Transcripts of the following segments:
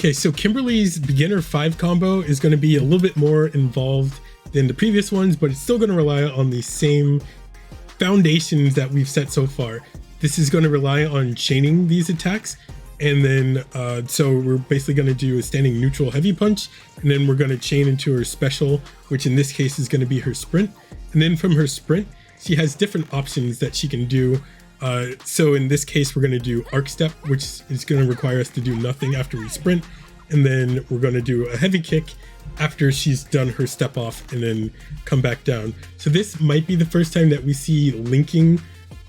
Okay, so Kimberly's beginner 5 combo is going to be a little bit more involved than the previous ones, but it's still going to rely on the same foundations that we've set so far. This is going to rely on chaining these attacks, and then so we're basically going to do a standing neutral heavy punch, and then we're going to chain into her special, which in this case is going to be her sprint. And then from her sprint, she has different options that she can do. So in this case, we're going to do arc step, which is going to require us to do nothing after we sprint. And then we're going to do a heavy kick after she's done her step off and then come back down. So this might be the first time that we see linking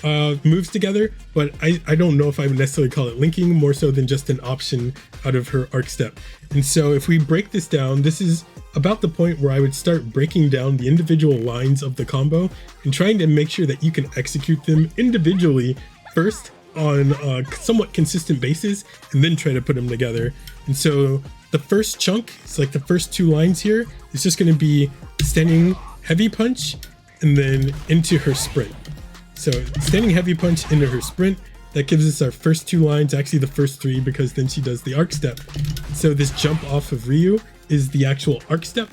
moves together, but I don't know if I would necessarily call it linking, more so than just an option out of her arc step. And so if we break this down, this is about the point where I would start breaking down the individual lines of the combo and trying to make sure that you can execute them individually first on a somewhat consistent basis, and then try to put them together. And so the first chunk, it's like the first 2 lines here, is just going to be standing heavy punch and then into her sprint. So standing heavy punch into her sprint, that gives us our first 2 lines, actually the first 3, because then she does the arc step. So this jump off of Ryu is the actual arc step.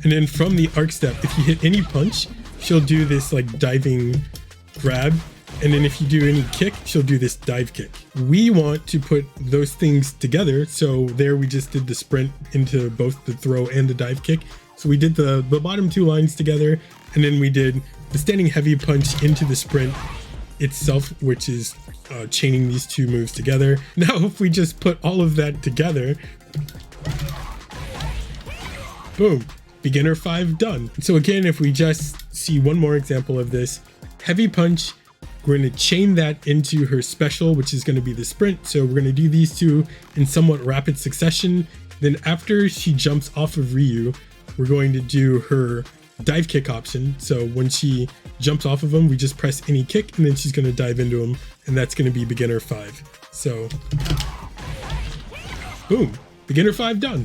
And then from the arc step, if you hit any punch, she'll do this like diving grab. And then if you do any kick, she'll do this dive kick. We want to put those things together. So there we just did the sprint into both the throw and the dive kick. So we did the bottom 2 lines together, and then we did the standing heavy punch into the sprint itself, which is chaining these 2 moves together. Now if we just put all of that together, boom, beginner 5 done. So again, if we just see one more example of this, heavy punch, we're going to chain that into her special, which is going to be the sprint. So we're going to do these 2 in somewhat rapid succession. Then after she jumps off of Ryu, we're going to do her dive kick option. So when she jumps off of him, we just press any kick, and then she's going to dive into him, and that's going to be beginner 5. So boom, beginner 5 done.